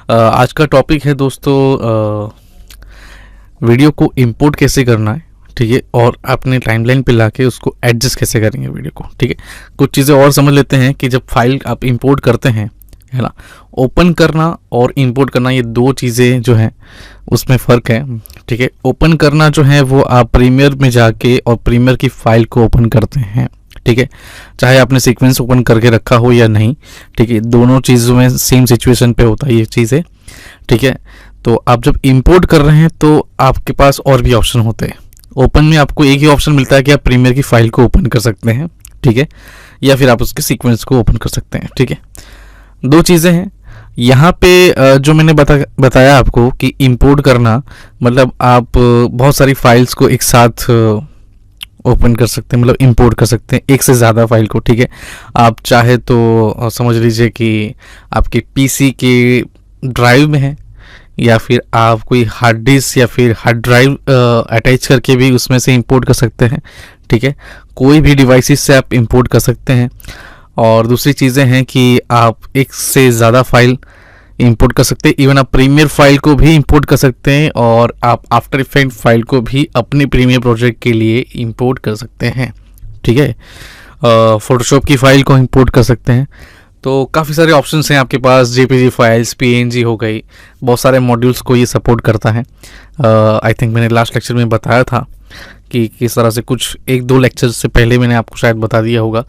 आज का टॉपिक है दोस्तों, वीडियो को इंपोर्ट कैसे करना है। ठीक है, और अपने टाइमलाइन पे लाके उसको एडजस्ट कैसे करेंगे वीडियो को। ठीक है, कुछ चीज़ें और समझ लेते हैं कि जब फाइल आप इंपोर्ट करते हैं, है ना, ओपन करना और इंपोर्ट करना ये दो चीज़ें जो हैं उसमें फ़र्क है। ठीक है, ओपन करना जो है वो आप प्रीमियर में जाके और प्रीमियर की फ़ाइल को ओपन करते हैं। ठीक है, चाहे आपने सीक्वेंस ओपन करके रखा हो या नहीं। ठीक है, दोनों चीज़ों में सेम सिचुएशन पे होता है ये चीज़ें। ठीक है, तो आप जब इंपोर्ट कर रहे हैं तो आपके पास और भी ऑप्शन होते हैं। ओपन में आपको एक ही ऑप्शन मिलता है कि आप प्रीमियर की फ़ाइल को ओपन कर सकते हैं। ठीक है, या फिर आप उसके सीक्वेंस को ओपन कर सकते हैं। ठीक है, दो चीज़ें हैं यहाँ पे। जो मैंने बताया आपको कि इंपोर्ट करना मतलब आप बहुत सारी फाइल्स को एक साथ ओपन कर सकते हैं, मतलब इंपोर्ट कर सकते हैं एक से ज़्यादा फाइल को। ठीक है, आप चाहे तो समझ लीजिए कि आपके पीसी के ड्राइव में है, या फिर आप कोई हार्ड डिस्क या फिर हार्ड ड्राइव अटैच करके भी उसमें से इंपोर्ट कर सकते हैं। ठीक है, कोई भी डिवाइसेस से आप इंपोर्ट कर सकते हैं। और दूसरी चीज़ें हैं कि आप एक से ज़्यादा फाइल इंपोर्ट कर सकते हैं। इवन आप प्रीमियर फाइल को भी इंपोर्ट कर सकते हैं, और आप आफ्टर इफेक्ट फाइल को भी अपने प्रीमियर प्रोजेक्ट के लिए इंपोर्ट कर सकते हैं। ठीक है, फोटोशॉप की फ़ाइल को इंपोर्ट कर सकते हैं। तो काफ़ी सारे ऑप्शंस हैं आपके पास। जेपीजी फाइल्स, पीएनजी हो गई, बहुत सारे मॉड्यूल्स को ये सपोर्ट करता है। आई थिंक मैंने लास्ट लेक्चर में बताया था कि किस तरह से, कुछ एक दो लेक्चर से पहले मैंने आपको शायद बता दिया होगा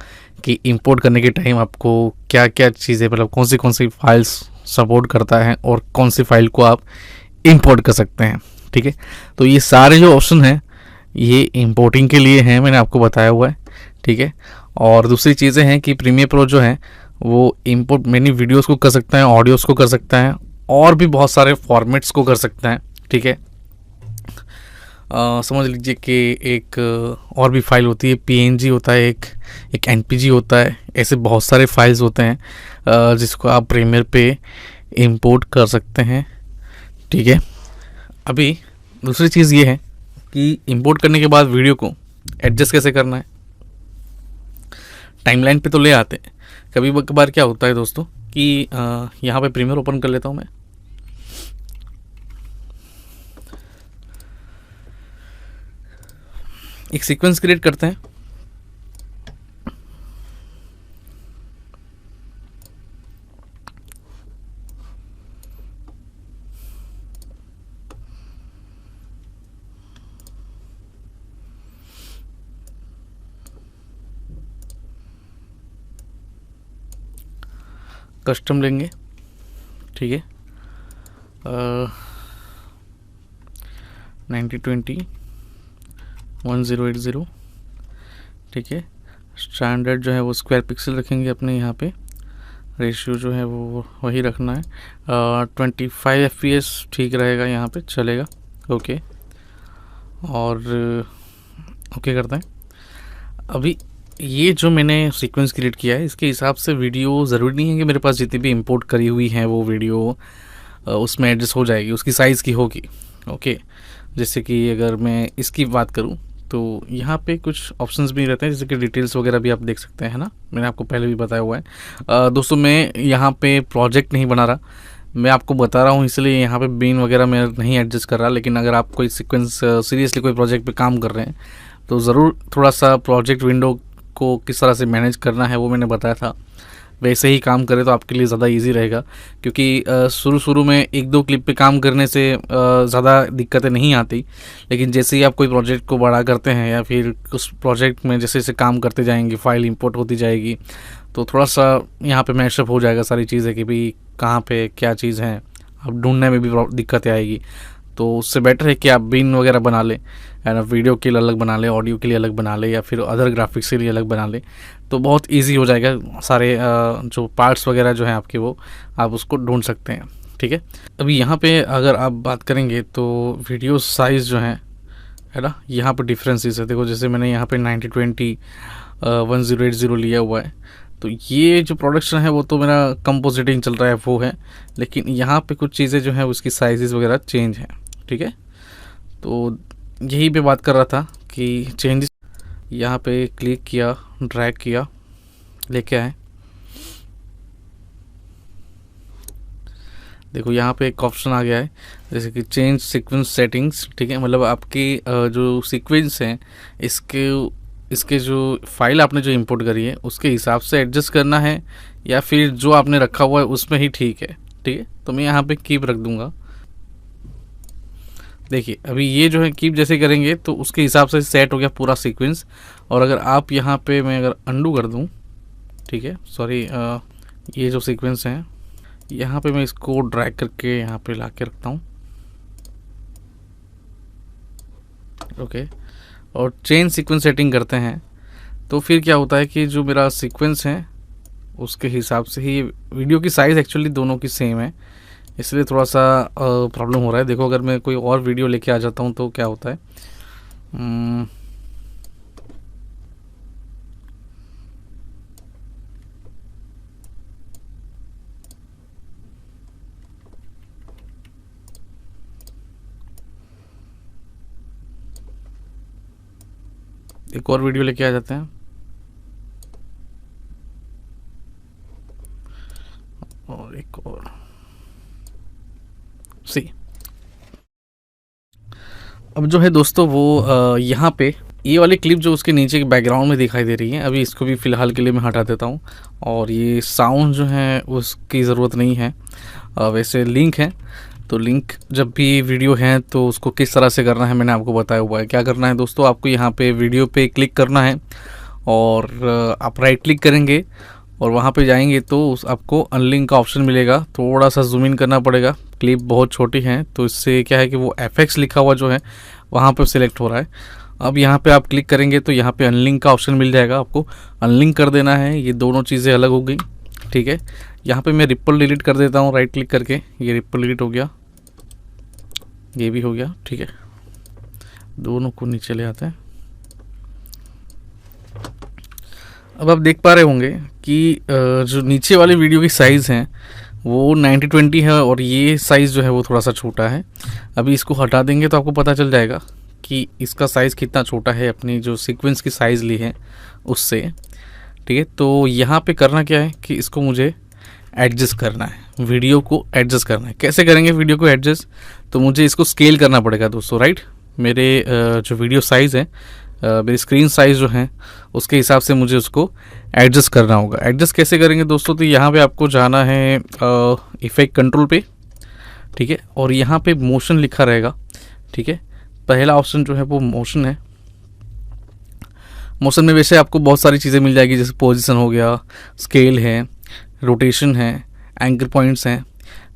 कि इंपोर्ट करने के टाइम आपको क्या क्या चीज़ें, मतलब कौन सी फाइल्स सपोर्ट करता है और कौन सी फाइल को आप इंपोर्ट कर सकते हैं। ठीक है, तो ये सारे जो ऑप्शन हैं ये इंपोर्टिंग के लिए हैं, मैंने आपको बताया हुआ है। ठीक है, और दूसरी चीज़ें हैं कि प्रीमियर प्रो जो है वो इंपोर्ट मैनी वीडियोस को कर सकता है, ऑडियोज़ को कर सकता है, और भी बहुत सारे फॉर्मेट्स को कर सकता है। ठीक है, समझ लीजिए कि एक और भी फाइल होती है, पीएनजी होता है, एक एनपीजी होता है। ऐसे बहुत सारे फाइल्स होते हैं जिसको आप प्रीमियर पे इंपोर्ट कर सकते हैं। ठीक है, अभी दूसरी चीज़ ये है कि इंपोर्ट करने के बाद वीडियो को एडजस्ट कैसे करना है। टाइमलाइन पे तो ले आते हैं, कभी कभार क्या होता है दोस्तों कि यहाँ पे प्रीमियर ओपन कर लेता हूँ मैं। एक सीक्वेंस क्रिएट करते हैं। कस्टम लेंगे। ठीक है, 9020 1080। ठीक है, स्टैंडर्ड जो है वो स्क्वायर पिक्सल रखेंगे अपने यहाँ पे। रेशियो जो है वो वही रखना है। 25 FPS ठीक रहेगा, यहाँ पे चलेगा। ओके, और ओके करते हैं। अभी ये जो मैंने सीक्वेंस क्रिएट किया है इसके हिसाब से वीडियो ज़रूरी नहीं है कि मेरे पास जितनी भी इंपोर्ट करी हुई है वो वीडियो उसमें एडजस्ट हो जाएगी, उसकी साइज़ की होगी। ओके, जैसे कि अगर मैं इसकी बात करूं तो यहाँ पे कुछ ऑप्शंस भी रहते हैं, जैसे कि डिटेल्स वगैरह भी आप देख सकते हैं ना, मैंने आपको पहले भी बताया हुआ है। दोस्तों मैं यहाँ पे प्रोजेक्ट नहीं बना रहा, मैं आपको बता रहा हूँ, इसलिए यहाँ पे बीन वगैरह मैं नहीं एडजस्ट कर रहा। लेकिन अगर आप कोई सीक्वेंस सीरियसली कोई प्रोजेक्ट पे काम कर रहे हैं तो ज़रूर थोड़ा सा प्रोजेक्ट विंडो को किस तरह से मैनेज करना है वो मैंने बताया था, वैसे ही काम करें तो आपके लिए ज़्यादा इजी रहेगा। क्योंकि शुरू में एक दो क्लिप पे काम करने से ज़्यादा दिक्कतें नहीं आती, लेकिन जैसे ही आप कोई प्रोजेक्ट को बड़ा करते हैं या फिर उस प्रोजेक्ट में जैसे जैसे काम करते जाएंगे, फाइल इंपोर्ट होती जाएगी, तो थोड़ा सा यहाँ पे मैशअप हो जाएगा सारी चीज़ें कि भाई कहाँ पे क्या चीज़ है, अब ढूंढने में भी दिक्कतें आएगी। तो उससे बेटर है कि आप बिन वगैरह बना लें, है ना, वीडियो के लिए अलग बना लें, ऑडियो के लिए अलग बना लें, या फिर अदर ग्राफिक्स के लिए अलग बना लें, तो बहुत इजी हो जाएगा। सारे जो पार्ट्स वगैरह जो हैं आपके वो आप उसको ढूंढ सकते हैं। ठीक है, अभी यहाँ पे अगर आप बात करेंगे तो वीडियो साइज़ जो है ना, यहाँ पे डिफरेंसेस है। देखो जैसे मैंने यहाँ पे 9020 1080 लिया हुआ है, तो ये जो प्रोडक्शन है वो तो मेरा कंपोजिटिंग चल रहा है वो है, लेकिन यहाँ पे कुछ चीज़ें जो हैं उसकी साइजेस वगैरह चेंज हैं। ठीक है, तो यही पे बात कर रहा था कि चेंजेस, यहाँ पे क्लिक किया, ड्रैग किया, लेके आए, देखो यहाँ पे एक ऑप्शन आ गया है जैसे कि चेंज सीक्वेंस सेटिंग्स, ठीक है, मतलब आपकी जो सीक्वेंस हैं इसके इसके जो फाइल आपने जो इंपोर्ट करी है उसके हिसाब से एडजस्ट करना है या फिर जो आपने रखा हुआ है उसमें ही ठीक है। ठीक है, तो मैं यहाँ पे कीप रख दूँगा। देखिए अभी ये जो है कीप जैसे करेंगे तो उसके हिसाब से सेट हो गया पूरा सीक्वेंस। और अगर आप यहाँ पे मैं अगर अंडू कर दूँ, ठीक है, सॉरी, ये जो सीक्वेंस है यहाँ पे मैं इसको ड्रैग करके यहाँ पे ला के रखता हूँ। ओके, और चेंज सीक्वेंस सेटिंग करते हैं तो फिर क्या होता है कि जो मेरा सीक्वेंस है उसके हिसाब से ही वीडियो की साइज़ एक्चुअली दोनों की सेम है, इसलिए थोड़ा सा प्रॉब्लम हो रहा है। देखो अगर मैं कोई और वीडियो लेके आ जाता हूँ तो क्या होता है, एक और वीडियो लेके आ जाते हैं और एक और सी। अब जो है दोस्तों वो यहाँ पे ये वाली क्लिप जो उसके नीचे के बैकग्राउंड में दिखाई दे रही है, अभी इसको भी फ़िलहाल के लिए मैं हटा देता हूँ। और ये साउंड जो है उसकी ज़रूरत नहीं है। वैसे लिंक है तो लिंक जब भी वीडियो है तो उसको किस तरह से करना है मैंने आपको बताया हुआ है। क्या करना है दोस्तों, आपको यहाँ पे वीडियो पे क्लिक करना है और आप राइट क्लिक करेंगे और वहाँ पे जाएंगे तो आपको अनलिंक का ऑप्शन मिलेगा। थोड़ा सा जूम इन करना पड़ेगा, क्लिप बहुत छोटी है तो इससे क्या है कि वो एफएक्स लिखा हुआ जो है वहाँ पे सिलेक्ट हो रहा है। अब यहाँ पे आप क्लिक करेंगे तो यहाँ पे अनलिंक का ऑप्शन मिल जाएगा, आपको अनलिंक कर देना है। ये दोनों चीज़ें अलग हो गई, ठीक है। यहाँ पे मैं रिपल डिलीट कर देता हूँ राइट क्लिक करके, ये रिपल डिलीट हो गया, ये भी हो गया, ठीक है। दोनों को नीचे ले आते हैं। अब आप देख पा रहे होंगे कि जो नीचे वाली वीडियो की साइज़ है वो 90/20 है और ये साइज़ जो है वो थोड़ा सा छोटा है। अभी इसको हटा देंगे तो आपको पता चल जाएगा कि इसका साइज़ कितना छोटा है अपनी जो सीक्वेंस की साइज़ ली है उससे, ठीक है। तो यहाँ पे करना क्या है कि इसको मुझे एडजस्ट करना है, वीडियो को एडजस्ट करना है। कैसे करेंगे वीडियो को एडजस्ट, तो मुझे इसको स्केल करना पड़ेगा दोस्तों, राइट। मेरे जो वीडियो साइज़ है, मेरी स्क्रीन साइज़ जो है उसके हिसाब से मुझे उसको एडजस्ट करना होगा। एडजस्ट कैसे करेंगे दोस्तों, तो यहाँ पे आपको जाना है इफ़ेक्ट कंट्रोल पे, ठीक है, और यहाँ पे मोशन लिखा रहेगा, ठीक है। पहला ऑप्शन जो है वो मोशन है। मोशन में वैसे आपको बहुत सारी चीज़ें मिल जाएगी, जैसे पोजीशन हो गया, स्केल है, रोटेशन है, एंकर पॉइंट्स हैं,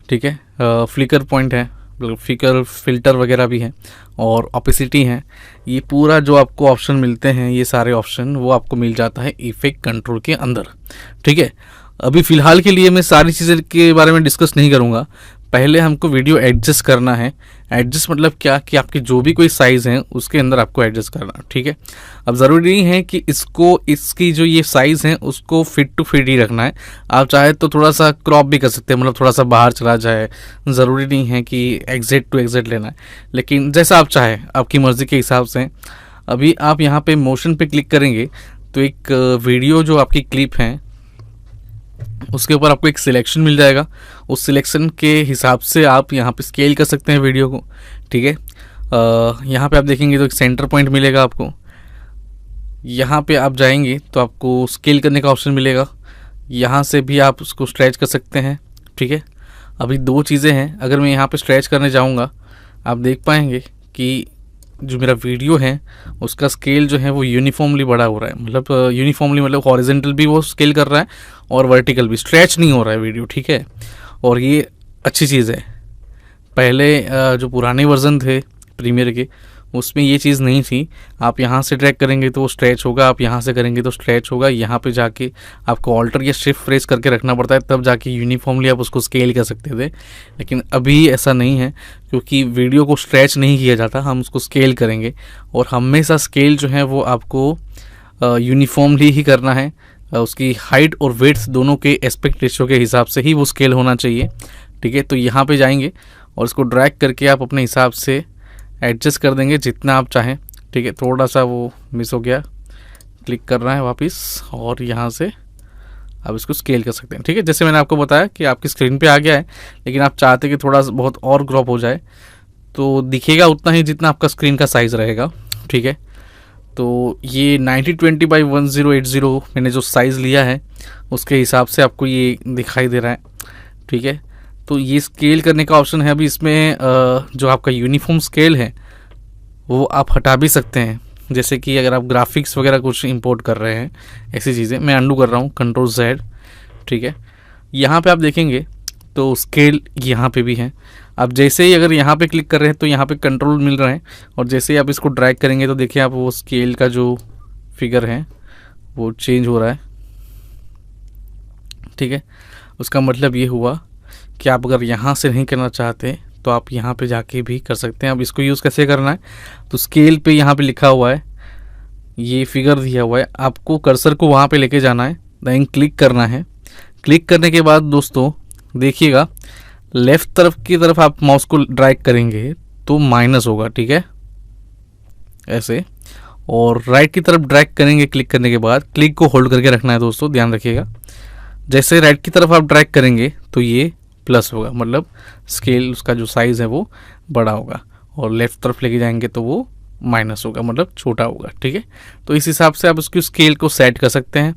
ठीक है, फ्लिकर पॉइंट है, फ्लिकर फिल्टर वगैरह भी है और ऑपेसिटी है। ये पूरा जो आपको ऑप्शन मिलते हैं, ये सारे ऑप्शन वो आपको मिल जाता है इफेक्ट कंट्रोल के अंदर, ठीक है। अभी फ़िलहाल के लिए मैं सारी चीज़ें के बारे में डिस्कस नहीं करूँगा, पहले हमको वीडियो एडजस्ट करना है। एडजस्ट मतलब क्या कि आपकी जो भी कोई साइज़ है उसके अंदर आपको एडजस्ट करना, ठीक है। अब ज़रूरी नहीं है कि इसकी जो ये साइज़ है उसको फिट टू फिट ही रखना है। आप चाहे तो थोड़ा सा क्रॉप भी कर सकते हैं, मतलब थोड़ा सा बाहर चला जाए, ज़रूरी नहीं है कि एग्जैक्ट टू एग्जैक्ट लेना है, लेकिन जैसा आप चाहे आपकी मर्ज़ी के हिसाब से। अभी आप यहाँ पे मोशन पे क्लिक करेंगे तो एक वीडियो जो आपकी क्लिप है उसके ऊपर आपको एक सिलेक्शन मिल जाएगा। उस सिलेक्शन के हिसाब से आप यहाँ पे स्केल कर सकते हैं वीडियो को, ठीक है। यहाँ पे आप देखेंगे तो एक सेंटर पॉइंट मिलेगा आपको। यहाँ पे आप जाएंगे तो आपको स्केल करने का ऑप्शन मिलेगा, यहाँ से भी आप उसको स्ट्रेच कर सकते हैं, ठीक है। अभी दो चीज़ें हैं, अगर मैं यहाँ पे स्ट्रेच करने जाऊँगा आप देख पाएंगे कि जो मेरा वीडियो है उसका स्केल जो है वो यूनिफॉर्मली बड़ा हो रहा है, मतलब यूनिफॉर्मली मतलब हॉरिजेंटल भी वो स्केल कर रहा है और वर्टिकल भी, स्ट्रेच नहीं हो रहा है वीडियो, ठीक है। और ये अच्छी चीज़ है। पहले जो पुराने वर्जन थे प्रीमियर के उसमें ये चीज़ नहीं थी। आप यहाँ से ड्रैग करेंगे तो स्ट्रेच होगा, आप यहाँ से करेंगे तो स्ट्रेच होगा। यहाँ पे जाके आपको ऑल्टर या शिफ्ट प्रेस करके रखना पड़ता है, तब जाके यूनिफॉर्मली आप उसको स्केल कर सकते थे। लेकिन अभी ऐसा नहीं है, क्योंकि वीडियो को स्ट्रेच नहीं किया जाता, हम उसको स्केल करेंगे। और हमेशा स्केल जो है वो आपको यूनिफॉर्मली ही करना है। उसकी हाइट और वेड्थ दोनों के एस्पेक्ट रेशियो के हिसाब से ही वो स्केल होना चाहिए, ठीक है। तो यहाँ पे जाएंगे और इसको ड्रैग करके आप अपने हिसाब से एडजस्ट कर देंगे जितना आप चाहें, ठीक है। थोड़ा सा वो मिस हो गया, क्लिक करना है वापस और यहाँ से आप इसको स्केल कर सकते हैं। ठीक है, जैसे मैंने आपको बताया कि आपकी स्क्रीन पे आ गया है, लेकिन आप चाहते हैं कि थोड़ा बहुत और क्रॉप हो जाए, तो दिखेगा उतना ही जितना आपका स्क्रीन का साइज़ रहेगा। ठीक है, तो ये 9020x1080 मैंने जो साइज़ लिया है उसके हिसाब से आपको ये दिखाई दे रहा है। ठीक है, तो ये स्केल करने का ऑप्शन है। अभी इसमें जो आपका यूनिफॉर्म स्केल है वो आप हटा भी सकते हैं, जैसे कि अगर आप ग्राफिक्स वगैरह कुछ इंपोर्ट कर रहे हैं, ऐसी चीज़ें। मैं अंडू कर रहा हूँ, Ctrl+Z। ठीक है, यहाँ पे आप देखेंगे तो स्केल यहाँ पे भी है। आप जैसे ही अगर यहाँ पे क्लिक कर रहे हैं तो यहाँ पे कंट्रोल मिल रहा है, और जैसे ही आप इसको ड्रैग करेंगे तो देखिए आप वो स्केल का जो फिगर है वो चेंज हो रहा है। ठीक है, उसका मतलब ये हुआ कि आप अगर यहाँ से नहीं करना चाहते तो आप यहाँ पे जाके भी कर सकते हैं। अब इसको यूज़ कैसे करना है, तो स्केल पे यहाँ पे लिखा हुआ है, ये फिगर दिया हुआ है, आपको कर्सर को वहाँ पे लेके जाना है, देन क्लिक करना है। क्लिक करने के बाद दोस्तों देखिएगा लेफ़्ट तरफ की तरफ आप माउस को ड्रैग करेंगे तो माइनस होगा। ठीक है, ऐसे, और राइट की तरफ ड्रैग करेंगे क्लिक करने के बाद, क्लिक को होल्ड करके रखना है दोस्तों, ध्यान रखिएगा। जैसे राइट की तरफ आप ड्रैग करेंगे तो ये प्लस होगा, मतलब स्केल उसका जो साइज़ है वो बड़ा होगा, और लेफ़्ट तरफ लेके जाएंगे तो वो माइनस होगा, मतलब छोटा होगा। ठीक है, तो इस हिसाब से आप उसकी स्केल को सेट कर सकते हैं।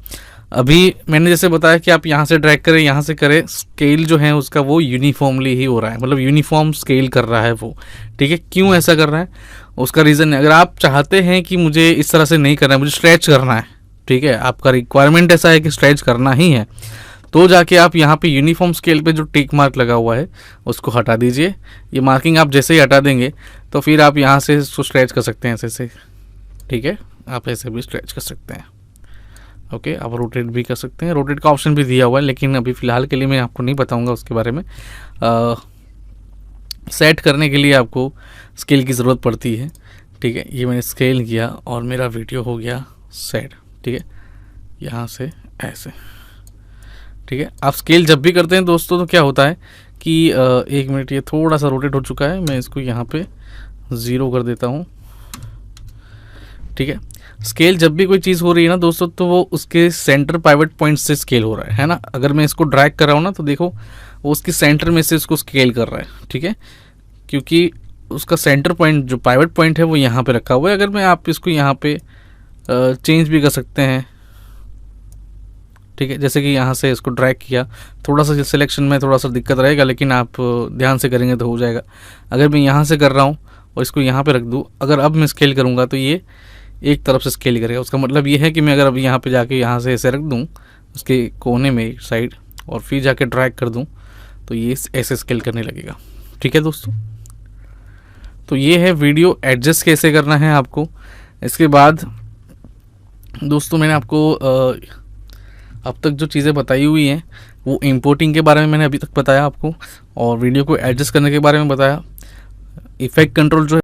अभी मैंने जैसे बताया कि आप यहाँ से ड्रैग करें, यहाँ से करें, स्केल जो है उसका वो यूनिफॉर्मली ही हो रहा है, मतलब यूनिफॉर्म स्केल कर रहा है वो। ठीक है, क्यों ऐसा कर रहा है उसका रीज़न है, अगर आप चाहते हैं कि मुझे इस तरह से नहीं करना है, मुझे स्ट्रेच करना है, ठीक है, आपका रिक्वायरमेंट ऐसा है कि स्ट्रेच करना ही है, तो जाके आप यहाँ पे यूनिफॉर्म स्केल पे जो टिक मार्क लगा हुआ है उसको हटा दीजिए। ये मार्किंग आप जैसे ही हटा देंगे तो फिर आप यहाँ से इसको स्ट्रेच कर सकते हैं ऐसे से। ठीक है, आप ऐसे भी स्ट्रेच कर सकते हैं। ओके, आप रोटेट भी कर सकते हैं, रोटेट का ऑप्शन भी दिया हुआ है, लेकिन अभी फ़िलहाल के लिए मैं आपको नहीं बताऊँगा उसके बारे में। सेट करने के लिए आपको स्केल की ज़रूरत पड़ती है। ठीक है, ये मैंने स्केल किया और मेरा वीडियो हो गया सेट। ठीक है, यहाँ से ऐसे। ठीक है, आप स्केल जब भी करते हैं दोस्तों तो क्या होता है कि एक मिनट, ये थोड़ा सा रोटेट हो चुका है, मैं इसको यहाँ पे 0 कर देता हूँ। ठीक है, स्केल जब भी कोई चीज़ हो रही है ना दोस्तों तो वो उसके सेंटर पाइवट पॉइंट से स्केल हो रहा है ना। अगर मैं इसको ड्रैग कर रहा हूँ ना तो देखो वो उसकी सेंटर में से इसको स्केल कर रहा है। ठीक है, क्योंकि उसका सेंटर पॉइंट जो पाइवट पॉइंट है वो यहाँ पे रखा हुआ है। अगर मैं आप इसको यहाँ पे चेंज भी कर सकते हैं। ठीक है, जैसे कि यहाँ से इसको ड्रैग किया, थोड़ा सा सिलेक्शन में थोड़ा सा दिक्कत रहेगा, लेकिन आप ध्यान से करेंगे तो हो जाएगा। अगर मैं यहाँ से कर रहा हूँ और इसको यहाँ पे रख दूँ, अगर अब मैं स्केल करूँगा तो ये एक तरफ से स्केल करेगा। उसका मतलब ये है कि मैं अगर अब यहाँ पे जाके यहाँ से ऐसे रख दूँ उसके कोने में एक साइड, और फिर जाके ड्रैग कर दूँ तो ये ऐसे स्केल करने लगेगा। ठीक है दोस्तों, तो ये है वीडियो एडजस्ट कैसे करना है आपको। इसके बाद दोस्तों मैंने आपको अब तक जो चीज़ें बताई हुई हैं वो इंपोर्टिंग के बारे में मैंने अभी तक बताया आपको, और वीडियो को एडजस्ट करने के बारे में बताया। इफ़ेक्ट कंट्रोल जो